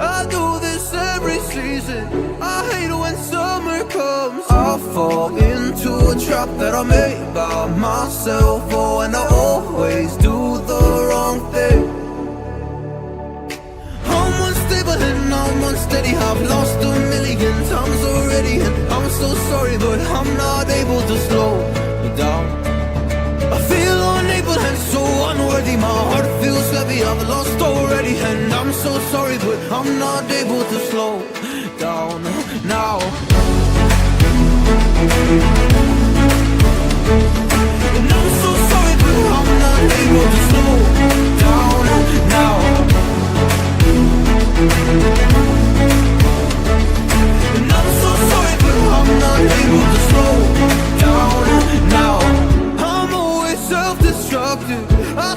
I do this every season. I hate when summer comes. I fall into a trap that I made by myself. Oh, and I always do the wrong thing. I'm unstable and I'm unsteady. I've lost a million times already, and I'm so sorry, but I'm not able to slow down. I feel unable and so unworthy. My heart feels heavy, I've lost already, and I'm so sorry, but I'm not able to slow down now. And I'm so sorry, but I'm not able to slow down now. And I'm so sorry, but I'm not able to slow down now. I'm always self-destructive.